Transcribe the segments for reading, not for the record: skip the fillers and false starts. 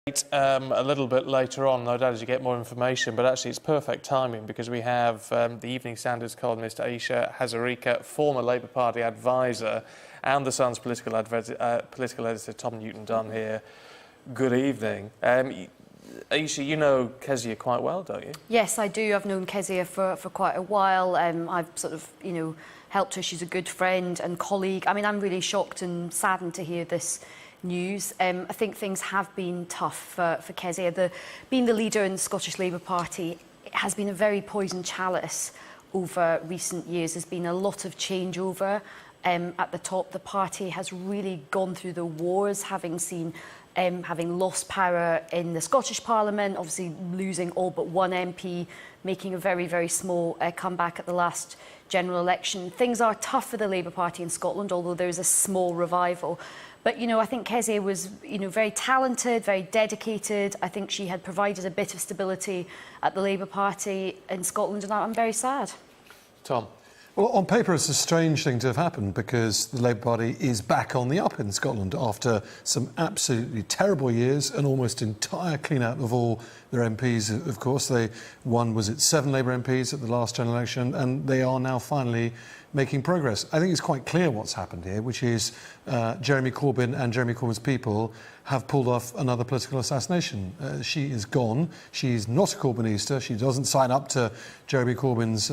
A little bit later on, no doubt, as you get more information, but actually it's perfect timing because we have the Evening Standard's columnist Ayesha Hazarika, former Labour Party advisor, and The Sun's political editor Tom Newton-Dunn here. Good evening. Ayesha, you know Kezia quite well, don't you? Yes, I do. I've known Kezia for quite a while. I've sort of, helped her. She's a good friend and colleague. I mean, I'm really shocked and saddened to hear this news. I think things have been tough for Kezia. Being the leader in the Scottish Labour Party, it has been a very poisoned chalice over recent years. There's been a lot of changeover at the top. The party has really gone through the wars, having lost power in the Scottish Parliament, obviously losing all but one MP, making a very, very small comeback at the last general election. Things are tough for the Labour Party in Scotland, although there is a small revival. But, I think Kezia was, very talented, very dedicated. I think she had provided a bit of stability at the Labour Party in Scotland, and I'm very sad. Tom? Well, on paper, it's a strange thing to have happened because the Labour Party is back on the up in Scotland after some absolutely terrible years, an almost entire clean-out of all their MPs, of course. They won, was it 7 Labour MPs at the last general election, and they are now finally making progress. I think it's quite clear what's happened here, which is Jeremy Corbyn and Jeremy Corbyn's people have pulled off another political assassination. She is gone. She's not a Corbynista. She doesn't sign up to Jeremy Corbyn's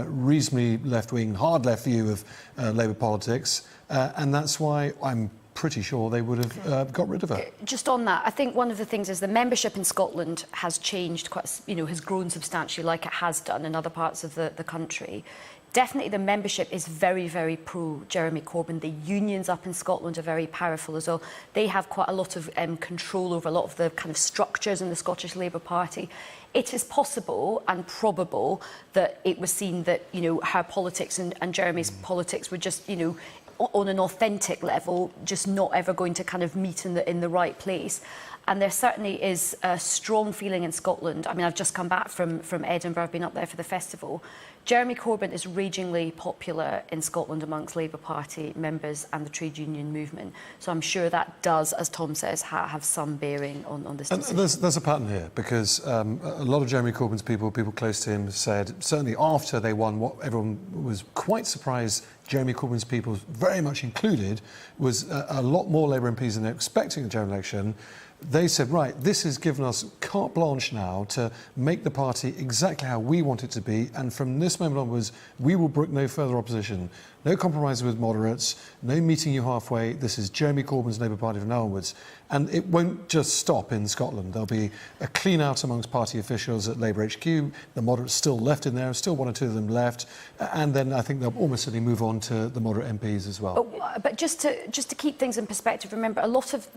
reasonably left-wing, hard left view of Labour politics, and that's why I'm pretty sure they would have got rid of her. Just on that, I think one of the things is the membership in Scotland has changed quite, has grown substantially, like it has done in other parts of the country. Definitely the membership is very, very pro-Jeremy Corbyn. The unions up in Scotland are very powerful as well. They have quite a lot of control over a lot of the kind of structures in the Scottish Labour Party. It is possible and probable that it was seen that, her politics and Jeremy's politics were just, on an authentic level, just not ever going to kind of meet in the right place. And there certainly is a strong feeling in Scotland. I mean, I've just come back from Edinburgh. I've been up there for the festival. Jeremy Corbyn is ragingly popular in Scotland amongst Labour Party members and the trade union movement. So I'm sure that does, as Tom says, have some bearing on this decision. And there's a pattern here, because a lot of Jeremy Corbyn's people close to him, said, certainly after they won, what everyone was quite surprised, Jeremy Corbyn's people, very much included, was a lot more Labour MPs than they were expecting in the general election. They said, right, this has given us carte blanche now to make the party exactly how we want it to be, and from this moment onwards, we will brook no further opposition. No compromise with moderates, no meeting you halfway. This is Jeremy Corbyn's Labour Party from now onwards. And it won't just stop in Scotland. There'll be a clean-out amongst party officials at Labour HQ. The moderates still left in there, still 1 or 2 of them left. And then I think they'll almost certainly move on to the moderate MPs as well. But just to keep things in perspective, remember, a lot of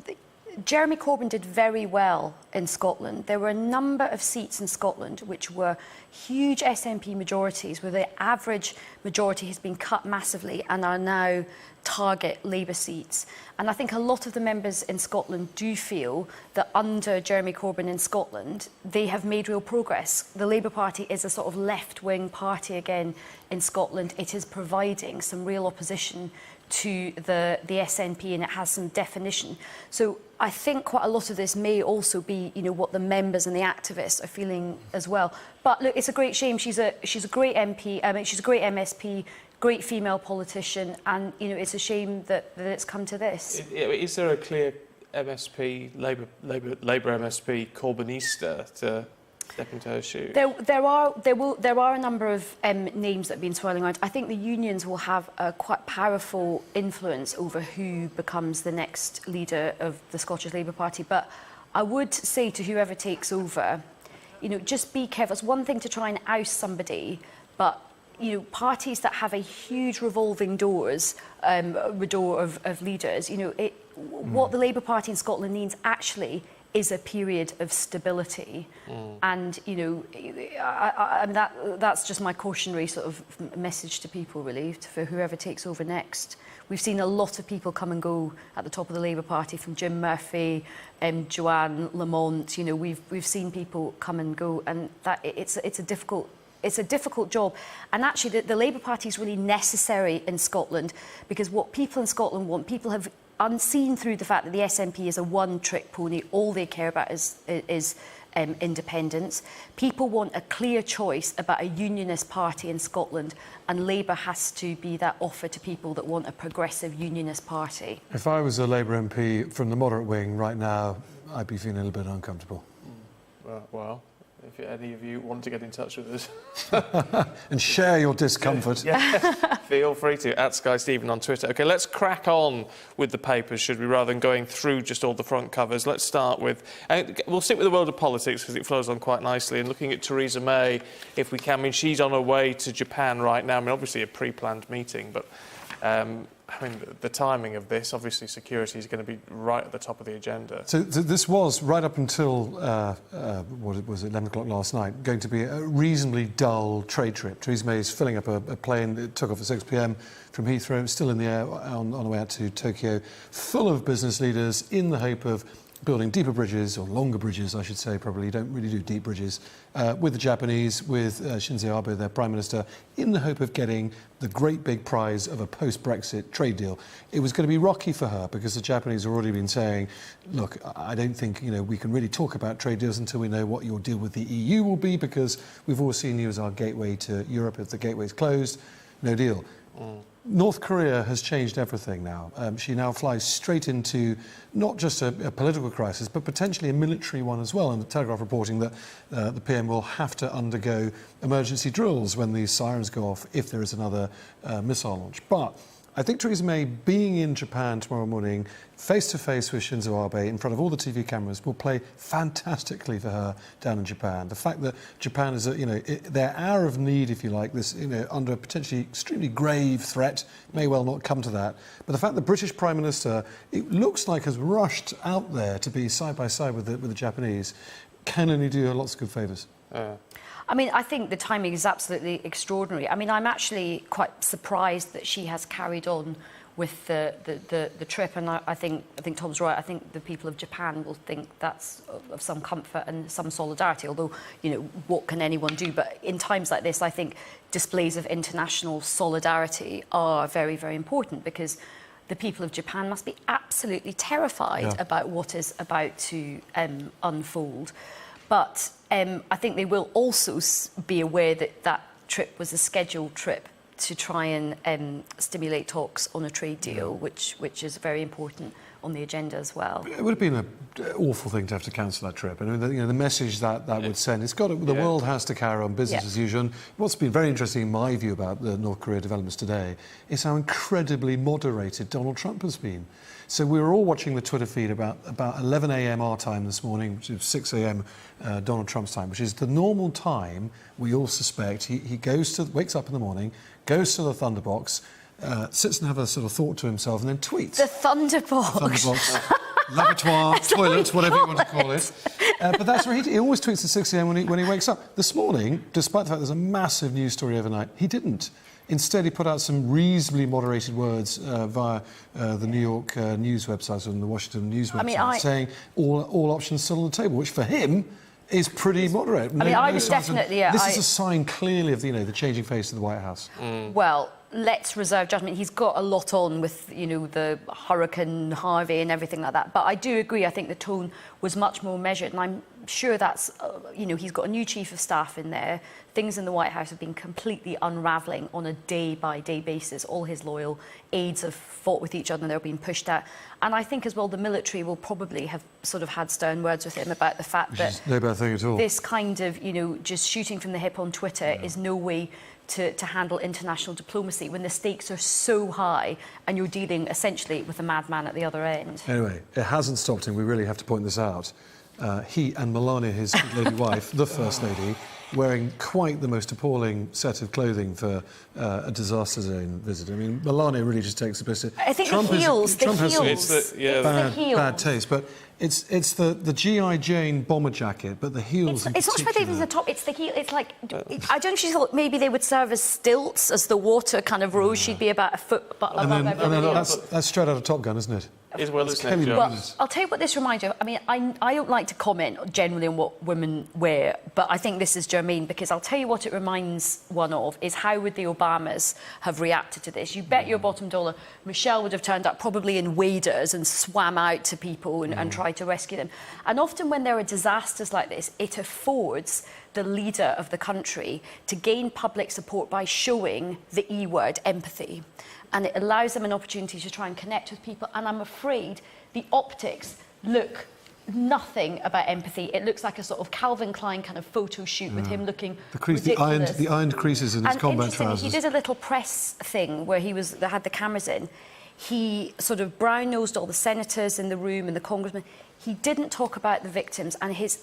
Jeremy Corbyn did very well in Scotland. There were a number of seats in Scotland which were huge SNP majorities, where the average majority has been cut massively and are now target Labour seats. And I think a lot of the members in Scotland do feel that under Jeremy Corbyn in Scotland, they have made real progress. The Labour Party is a sort of left-wing party again in Scotland. It is providing some real opposition to the SNP, and it has some definition. So I think quite a lot of this may also be, what the members and the activists are feeling as well. But look, it's a great shame. She's a great MP. She's a great MSP, great female politician, and it's a shame that it's come to this. Is there a clear MSP Labour MSP Corbynista to step into her shoes? There are a number of names that have been swirling around. I think the unions will have a quite powerful influence over who becomes the next leader of the Scottish Labour Party. But I would say to whoever takes over, just be careful. It's one thing to try and oust somebody, but parties that have a huge revolving door of leaders, what the Labour Party in Scotland needs actually is a period of stability. And, that's just my cautionary sort of message to people, really, for whoever takes over next. We've seen a lot of people come and go at the top of the Labour Party, from Jim Murphy, Joanne Lamont. We've seen people come and go, and that it's a difficult job. And actually, the Labour Party is really necessary in Scotland, because what people in Scotland want, people have unseen through the fact that the SNP is a one-trick pony. All they care about is independence. People want a clear choice about a unionist party in Scotland, and Labour has to be that offer to people that want a progressive unionist party. If I was a Labour MP from the moderate wing right now, I'd be feeling a little bit uncomfortable. Well, if any of you want to get in touch with us and share your discomfort, feel free to, at Sky Stephen on Twitter. OK, let's crack on with the papers, should we, rather than going through just all the front covers. Let's start with, we'll stick with the world of politics because it flows on quite nicely, and looking at Theresa May, if we can. I mean, she's on her way to Japan right now. I mean, obviously a pre-planned meeting, but I mean, the timing of this, obviously security is going to be right at the top of the agenda. So this was, right up until, what was it, 11 o'clock last night, going to be a reasonably dull trade trip. Theresa May is filling up a plane that took off at 6 p.m. from Heathrow, still in the air on the way out to Tokyo, full of business leaders in the hope of building deeper bridges, or longer bridges, I should say, probably. You don't really do deep bridges, with the Japanese, with Shinzo Abe, their Prime Minister, in the hope of getting the great big prize of a post-Brexit trade deal. It was going to be rocky for her because the Japanese have already been saying, look, I don't think we can really talk about trade deals until we know what your deal with the EU will be, because we've always seen you as our gateway to Europe. If the gateway's closed, no deal. North Korea has changed everything now. She now flies straight into not just a political crisis, but potentially a military one as well. And the Telegraph reporting that the PM will have to undergo emergency drills when these sirens go off if there is another missile launch. But I think Theresa May being in Japan tomorrow morning, face-to-face with Shinzo Abe in front of all the TV cameras, will play fantastically for her down in Japan. The fact that Japan is, their hour of need, if you like, this, under a potentially extremely grave threat, may well not come to that. But the fact the British Prime Minister, it looks like, has rushed out there to be side by side with the Japanese, can only do her lots of good favours. I mean, I think the timing is absolutely extraordinary. I mean, I'm actually quite surprised that she has carried on with the trip, and I think Tom's right. I think the people of Japan will think that's of some comfort and some solidarity, although, what can anyone do? But in times like this, I think displays of international solidarity are very, very important, because the people of Japan must be absolutely terrified about what is about to unfold. But I think they will also be aware that that trip was a scheduled trip to try and stimulate talks on a trade deal, which is very important on the agenda as well. It would have been an awful thing to have to cancel that trip. I mean, the message that would send, the world has to carry on business as usual. And what's been very interesting in my view about the North Korea developments today is how incredibly moderated Donald Trump has been. So we were all watching the Twitter feed about 11 a.m. our time this morning, which is 6 a.m. Donald Trump's time, which is the normal time we all suspect. He wakes up in the morning, goes to the Thunderbox, sits and have a sort of thought to himself, and then tweets. The Thunderbox. Lavatory, toilet, whatever you want to call it. But that's where he always tweets at 6 a.m. when he wakes up. This morning, despite the fact there's a massive news story overnight, he didn't. Instead, he put out some reasonably moderated words via the New York news website and the Washington news website, saying all options still on the table, which for him is pretty moderate. I would definitely... This is a sign clearly of the changing face of the White House. Well, let's reserve judgment. He's got a lot on with, the Hurricane Harvey and everything like that. But I do agree, I think the tone was much more measured. And I'm sure that's, he's got a new chief of staff in there. Things in the White House have been completely unravelling on a day-by-day basis. All his loyal aides have fought with each other and they're being pushed out. And I think as well the military will probably have sort of had stern words with him about the fact that no bad thing at all. This kind of, just shooting from the hip on Twitter is no way to handle international diplomacy when the stakes are so high and you're dealing essentially with a madman at the other end. Anyway, it hasn't stopped him. We really have to point this out. He and Melania, his lady wife, the First Lady, wearing quite the most appalling set of clothing for a disaster zone visit. I mean, Melania really just takes the piss. I think Trump has bad taste, but it's the G.I. Jane bomber jacket, but the heels. It's not about even the top. It's the heel. It's like I don't know if she thought maybe they would serve as stilts as the water kind of rose. She'd be about a foot above everybody else. That's straight out of Top Gun, isn't it? As well as But I'll tell you what this reminds you of. I mean, I don't like to comment generally on what women wear, but I think this is germane, because I'll tell you what it reminds one of is how would the Obamas have reacted to this. You bet your bottom dollar Michelle would have turned up probably in waders and swam out to people and tried to rescue them. And often when there are disasters like this, it affords the leader of the country to gain public support by showing the E word, empathy. And it allows them an opportunity to try and connect with people. And I'm afraid the optics look nothing about empathy. It looks like a sort of Calvin Klein kind of photo shoot with him looking ridiculous. The ironed creases in his combat trousers. He did a little press thing where they had the cameras in. He sort of brown-nosed all the senators in the room and the congressmen. He didn't talk about the victims, and his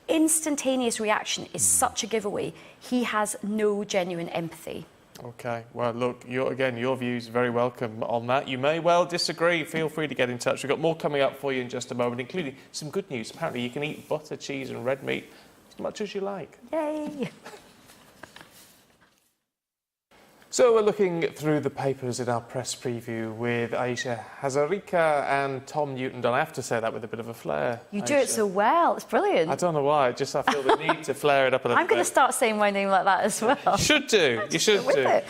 instantaneous reaction is such a giveaway. He has no genuine empathy. OK, well, look, your views are very welcome on that. You may well disagree. Feel free to get in touch. We've got more coming up for you in just a moment, including some good news. Apparently, you can eat butter, cheese and red meat as much as you like. Yay! So we're looking through the papers in our press preview with Ayesha Hazarika and Tom Newton-Dunn. I have to say that with a bit of a flair. You do it so well. It's brilliant. I don't know why. I feel the need to flare it up a little bit. I'm going to start saying my name like that as well. You should do. You should do.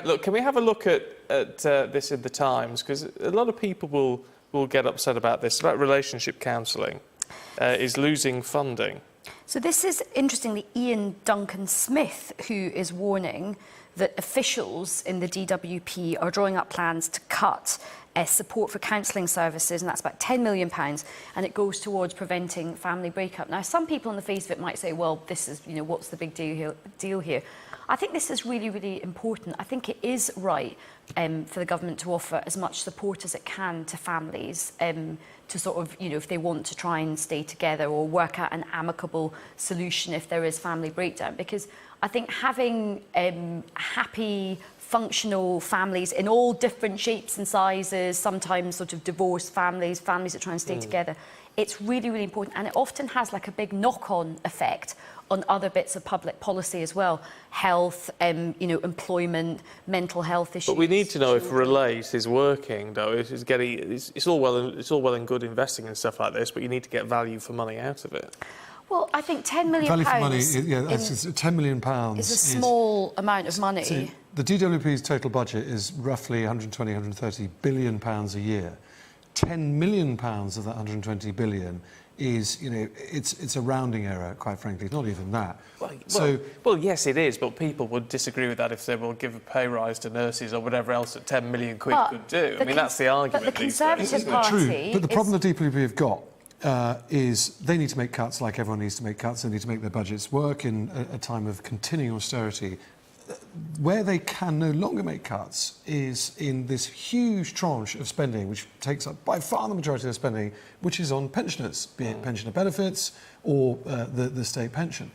Look, can we have a look at this in the Times? Because a lot of people will get upset about this, about relationship counselling is losing funding. So this is, interestingly, Ian Duncan-Smith, who is warning that officials in the DWP are drawing up plans to cut support for counselling services, and that's about £10 million, and it goes towards preventing family breakup. Now, some people on the face of it might say, well, this is, what's the big deal here? I think this is really, really important. I think it is right for the government to offer as much support as it can to families to sort of, if they want to try and stay together or work out an amicable solution if there is family breakdown. Because I think having happy, functional families in all different shapes and sizes, sometimes sort of divorced families that try and stay together, it's really, really important. And it often has like a big knock-on effect on other bits of public policy as well. Health, employment, mental health issues. But we need to know if Relate is working, though. It's all well and good investing in stuff like this, but you need to get value for money out of it. Well, I think £10 million value for money, £10 million is a small amount of money. So the DWP's total budget is roughly 120, 130 billion pounds a year. £10 million of that 120 billion is, it's a rounding error, quite frankly. It's not even that. Well, yes, it is, but people would disagree with that if they will give a pay rise to nurses or whatever else that 10 million quid could do. I mean, that's the argument. But the Conservative Party... True, but the problem the DWP have got is they need to make cuts like everyone needs to make cuts. They need to make their budgets work in a time of continuing austerity. Where they can no longer make cuts is in this huge tranche of spending, which takes up by far the majority of their spending, which is on pensioners, be it pensioner benefits or the state pension.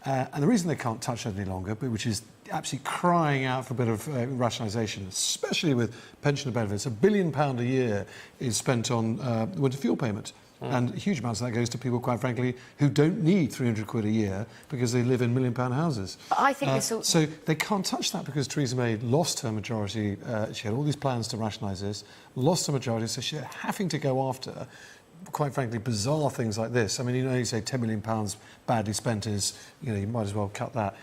And the reason they can't touch that any longer, but which is absolutely crying out for a bit of rationalisation, especially with pensioner benefits, £1 billion a year is spent on winter fuel payment. And huge amounts of that goes to people, quite frankly, who don't need 300 quid a year because they live in £1 million houses. I think so they can't touch that because Theresa May lost her majority. She had all these plans to rationalise this, lost her majority, so she's having to go after, quite frankly, bizarre things like this. I mean, you say £10 million badly spent is, you might as well cut that.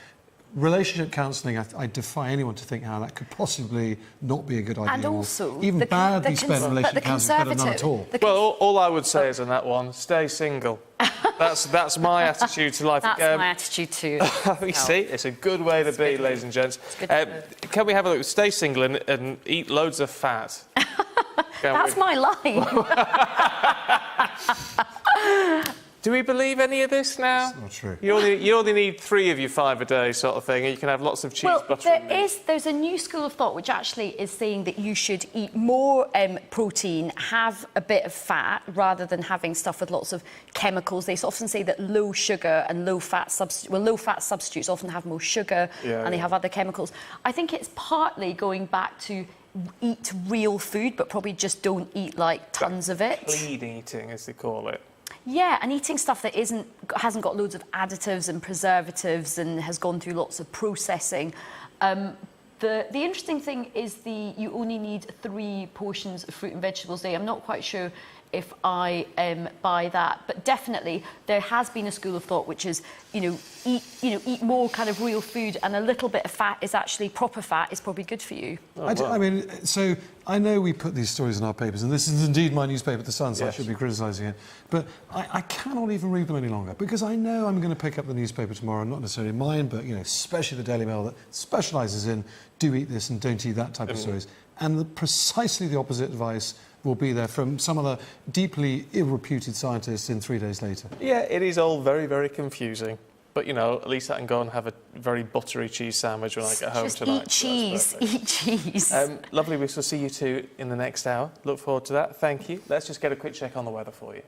Relationship counselling, I defy anyone to think how that could possibly not be a good idea. And also, even badly spent relationship counselling is better than none at all. Well, all I would say is on that one, stay single. That's my attitude to life. That's my attitude too. You see, it's a good way to be, ladies and gents. Can we have a look? Stay single and eat loads of fat. That's my line. Do we believe any of this now? It's not true. You only need 3 of your 5 a day, sort of thing, and you can have lots of cheese, butter and meat. There's a new school of thought which actually is saying that you should eat more protein, have a bit of fat, rather than having stuff with lots of chemicals. They often say that low sugar and low fat substitutes often have more sugar and they have other chemicals. I think it's partly going back to eat real food, but probably just don't eat like tons of it. Clean eating, as they call it. Yeah, and eating stuff that hasn't got loads of additives and preservatives and has gone through lots of processing. The interesting thing is you only need 3 portions of fruit and vegetables a day. I'm not quite sure if I buy that. But definitely there has been a school of thought which is, eat more kind of real food, and a little bit of fat is actually proper fat is probably good for you. I mean, so I know we put these stories in our papers, and this is indeed my newspaper, The Sun, so I should be criticising it. But I cannot even read them any longer, because I know I'm going to pick up the newspaper tomorrow, not necessarily mine, but, especially the Daily Mail that specialises in do eat this and don't eat that type of stories. And precisely the opposite advice will be there from some of the deeply ill-reputed scientists in 3 days later. Yeah, it is all very, very confusing. But, at least I can go and have a very buttery cheese sandwich when I get home tonight. Eat cheese. Lovely, we shall see you two in the next hour. Look forward to that. Thank you. Let's just get a quick check on the weather for you.